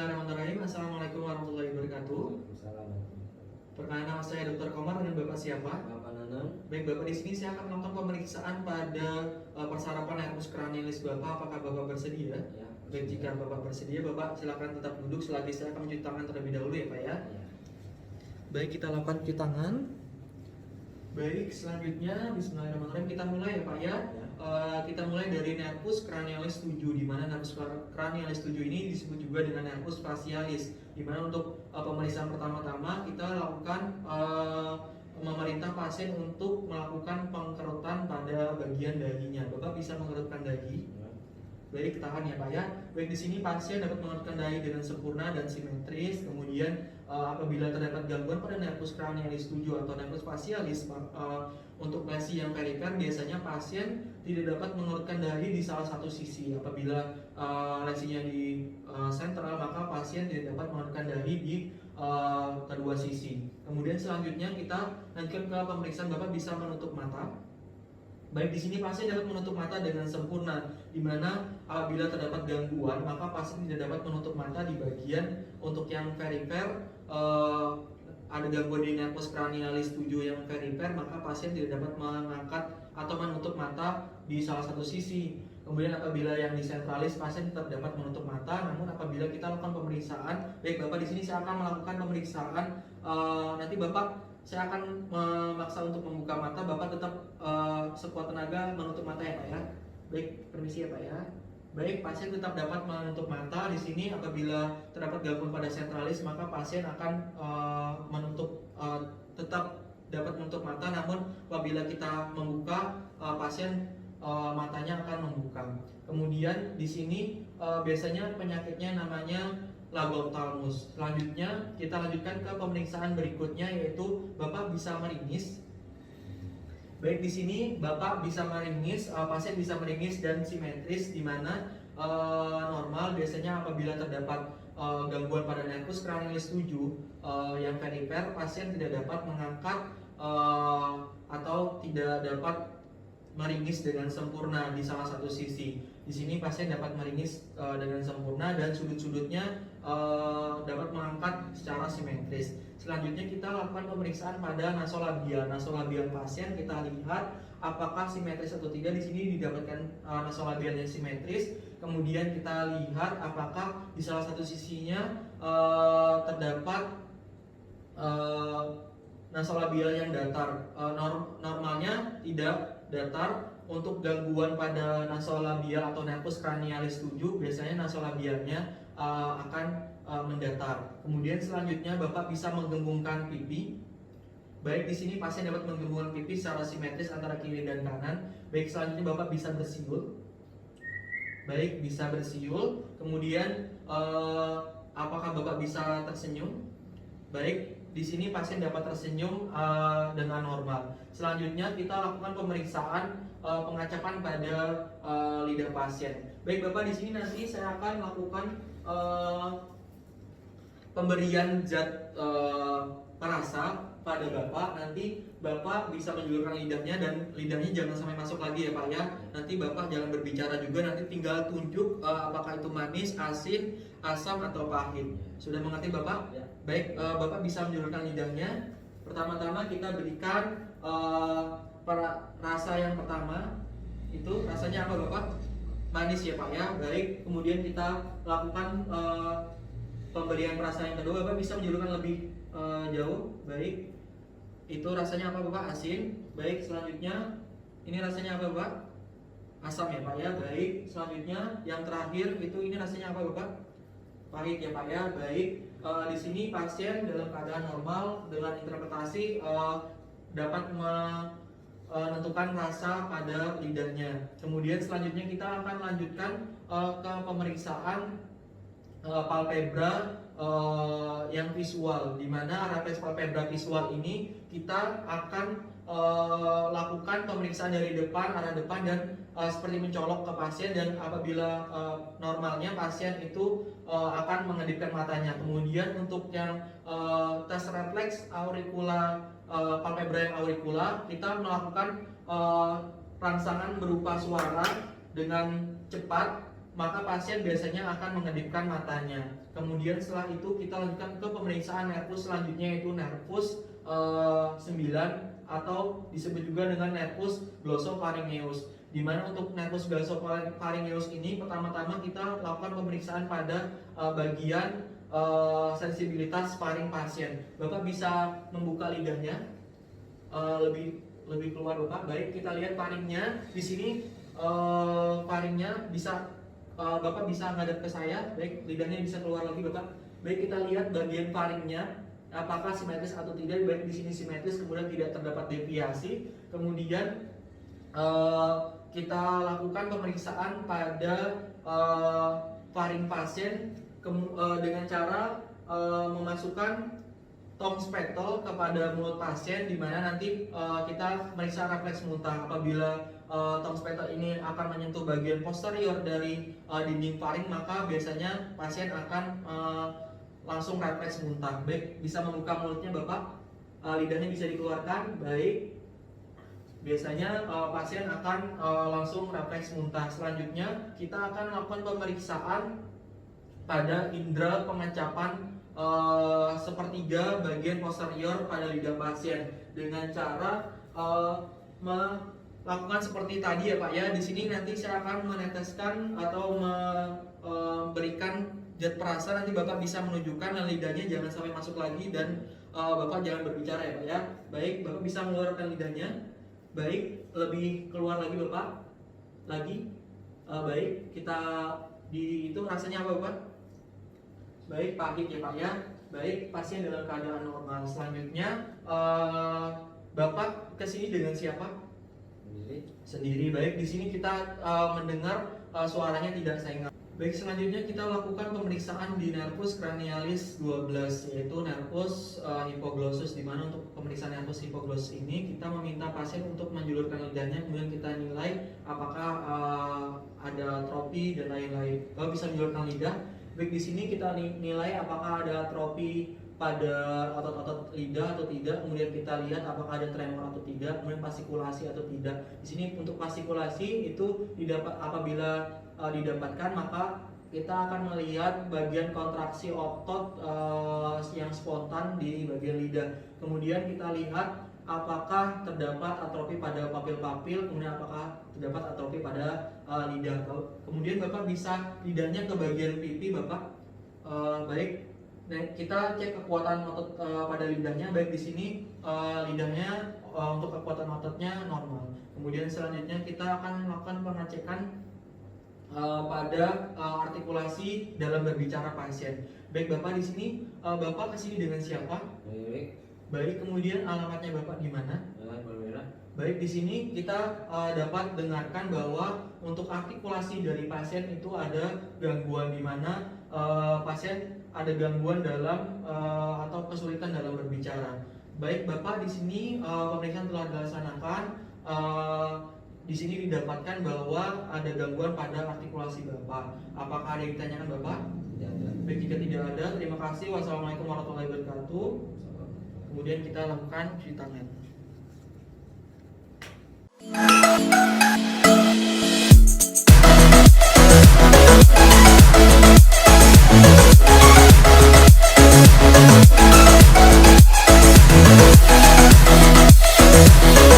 Bismillahirrahmanirrahim. Assalamualaikum warahmatullahi wabarakatuh. Waalaikumsalam. Perkenalkan, nama saya Dr. Komar, dan Bapak siapa? Bapak Nanang. Baik, Bapak, di sini saya akan melakukan pemeriksaan pada persarapan nervus cranialis Bapak. Apakah Bapak bersedia? Ya. Baik, jika Bapak bersedia, Bapak silakan tetap duduk selagi saya akan mencuci tangan terlebih dahulu ya, Pak ya. Ya. Baik, kita lakukan cuci tangan. Baik, selanjutnya Bismillahirrahmanirrahim, kita mulai ya, Pak ya. Kita mulai dari nervus cranialis 7, di mana nervus cranialis 7 ini disebut juga dengan nervus facialis. Di mana untuk pemeriksaan pertama-tama kita lakukan memerintah pasien untuk melakukan pengkerutan pada bagian dahinya. Bapak bisa mengerutkan dahi. Baik, tahan ya Pak ya. Baik, di sini pasien dapat mengerutkan dahi dengan sempurna dan simetris. Kemudian apabila terdapat gangguan pada nervus cranialis 7 atau nervus facialis, untuk lesi yang perifer biasanya pasien tidak dapat mengerutkan dahi di salah satu sisi. Apabila lesinya di sentral, maka pasien tidak dapat mengerutkan dahi di kedua sisi. Kemudian selanjutnya kita lanjutkan ke pemeriksaan. Bapak bisa menutup mata. Baik, di sini pasien dapat menutup mata dengan sempurna, di mana apabila terdapat gangguan, maka pasien tidak dapat menutup mata di bagian untuk yang perifer. Ada gangguan di nervus cranialis 7 yang perifer, maka pasien tidak dapat mengangkat atau menutup mata di salah satu sisi. Kemudian apabila yang di sentralis, pasien tetap dapat menutup mata. Namun apabila kita lakukan pemeriksaan, baik Bapak, di sini saya akan melakukan pemeriksaan. Nanti Bapak, saya akan memaksa untuk membuka mata. Bapak tetap sekuat tenaga menutup mata ya Pak ya. Baik, permisi ya Pak ya. Baik, pasien tetap dapat menutup mata. Di sini apabila terdapat gangguan pada sentralis, maka pasien akan tetap dapat menutup mata. Namun apabila kita membuka, pasien matanya akan membuka. Kemudian di sini biasanya penyakitnya namanya lagophthalmus. Selanjutnya kita lanjutkan ke pemeriksaan berikutnya, yaitu Bapak bisa meringis. Baik, di sini Bapak bisa meringis, pasien bisa meringis dan simetris, di mana normal biasanya apabila terdapat gangguan pada nervus cranialis 7 yang perifer, pasien tidak dapat mengangkat atau tidak dapat meringis dengan sempurna di salah satu sisi. Di sini pasien dapat meringis dengan sempurna dan sudut-sudutnya dapat mengangkat secara simetris. Selanjutnya kita lakukan pemeriksaan pada nasolabial. Nasolabial pasien kita lihat apakah simetris atau tidak. Di sini didapatkan nasolabial yang simetris. Kemudian kita lihat apakah di salah satu sisinya terdapat nasolabial yang datar. Normalnya tidak datar. Untuk gangguan pada nasolabial atau nervus cranialis 7, biasanya nasolabialnya akan mendatar. Kemudian selanjutnya Bapak bisa menggembungkan pipi. Baik, di sini pasien dapat menggembungkan pipi secara simetris antara kiri dan kanan. Baik, selanjutnya Bapak bisa bersiul. Baik, bisa bersiul. Kemudian apakah Bapak bisa tersenyum? Baik, di sini pasien dapat tersenyum dengan normal. Selanjutnya kita lakukan pemeriksaan pengacapan pada lidah pasien. Baik Bapak, di sini nanti saya akan melakukan pemberian zat perasa pada Bapak. Nanti Bapak bisa menjulurkan lidahnya, dan lidahnya jangan sampai masuk lagi ya Pak ya. Nanti Bapak jangan berbicara juga, nanti tinggal tunjuk apakah itu manis, asin, asam atau pahit. Sudah mengerti Bapak? Ya. Baik, Bapak bisa menjulurkan lidahnya. Pertama-tama kita berikan rasa yang pertama. Itu rasanya apa Bapak? Manis ya Pak ya. Baik, kemudian kita lakukan pemberian rasa yang kedua. Bapak bisa menjulurkan lebih jauh. Baik, itu rasanya apa Bapak? Asin. Baik, selanjutnya ini rasanya apa Bapak? Asam ya Pak ya. Baik, selanjutnya yang terakhir itu ini rasanya apa Bapak? Pahit ya Pak ya. Baik, di sini pasien dalam keadaan normal dengan interpretasi dapat menentukan rasa pada lidahnya. Kemudian selanjutnya kita akan lanjutkan ke pemeriksaan palpebra yang visual, di mana refleks palpebra visual ini kita akan lakukan pemeriksaan dari depan, arah depan, dan seperti mencolok ke pasien. Dan apabila normalnya pasien itu akan mengedipkan matanya. Kemudian untuk yang tes refleks auricula, palpebra yang auricula, kita melakukan rangsangan berupa suara dengan cepat maka pasien biasanya akan mengedipkan matanya. Kemudian setelah itu kita lanjutkan ke pemeriksaan nervus selanjutnya, yaitu nervus 9 atau disebut juga dengan nervus glossopharyngeus. Di mana untuk nervus glossopharyngeus ini pertama-tama kita lakukan pemeriksaan pada bagian sensibilitas faring pasien. Bapak bisa membuka lidahnya lebih keluar Bapak. Baik, kita lihat faringnya. Di sini faringnya bisa Bapak bisa ngadep ke saya. Baik, lidahnya bisa keluar lagi Bapak. Baik, kita lihat bagian faringnya apakah simetris atau tidak. Baik, di sini simetris, kemudian tidak terdapat deviasi. Kemudian kita lakukan pemeriksaan pada faring pasien dengan cara memasukkan tong speckle kepada mulut pasien, di mana nanti kita meriksa refleks muntah. Apabila tong speckle ini akan menyentuh bagian posterior dari dinding faring, maka biasanya pasien akan langsung refleks muntah. Baik, bisa membuka mulutnya Bapak, lidahnya bisa dikeluarkan. Baik, biasanya pasien akan langsung refleks muntah. Selanjutnya kita akan melakukan pemeriksaan pada indera pengecapan sepertiga bagian posterior pada lidah pasien dengan cara melakukan seperti tadi ya Pak ya. Di sini nanti saya akan meneteskan atau memberikan zat perasa. Nanti Bapak bisa menunjukkan lidahnya jangan sampai masuk lagi, dan Bapak jangan berbicara ya Pak ya. Baik, Bapak bisa mengeluarkan lidahnya. Baik, lebih keluar lagi Bapak. Lagi. Baik, kita itu rasanya apa Bapak? Baik, pahit ya Pak ya. Baik, pasien dalam keadaan normal. Selanjutnya Bapak kesini dengan siapa? Sendiri. Baik, di sini kita mendengar suaranya tidak saingan. Baik, selanjutnya kita lakukan pemeriksaan di nervus cranialis 12, yaitu nervus hypoglossus. Di mana untuk pemeriksaan nervus hypoglossus ini kita meminta pasien untuk menjulurkan lidahnya, kemudian kita nilai apakah ada atrofi dan lain-lain. Bapak bisa menjulurkan lidah. Baik, di sini kita nilai apakah ada atrofi pada otot-otot lidah atau tidak. Kemudian kita lihat apakah ada tremor atau tidak. Kemudian pasikulasi atau tidak. Di sini untuk pasikulasi itu apabila didapatkan, maka kita akan melihat bagian kontraksi otot yang spontan di bagian lidah. Kemudian kita lihat apakah terdapat atrofi pada papil-papil, kemudian apakah terdapat atrofi pada lidah. Kemudian Bapak bisa lidahnya ke bagian pipi Bapak. Baik, nah, kita cek kekuatan otot pada lidahnya. Baik, di sini lidahnya untuk kekuatan ototnya normal. Kemudian selanjutnya kita akan melakukan pengecekan pada artikulasi dalam berbicara pasien. Baik, Bapak di sini Bapak kesini dengan siapa? Baik, kemudian alamatnya Bapak di mana? Baik, di sini kita dapat dengarkan bahwa untuk artikulasi dari pasien itu ada gangguan, di mana pasien ada gangguan dalam atau kesulitan dalam berbicara. Baik, Bapak di sini pemeriksaan telah dilaksanakan. Di sini didapatkan bahwa ada gangguan pada artikulasi Bapak. Apakah ada yang ditanyakan Bapak? Tidak ada. Baik, jika tidak ada, terima kasih. Wassalamualaikum warahmatullahi wabarakatuh. Kemudian kita lakukan cuci tangan.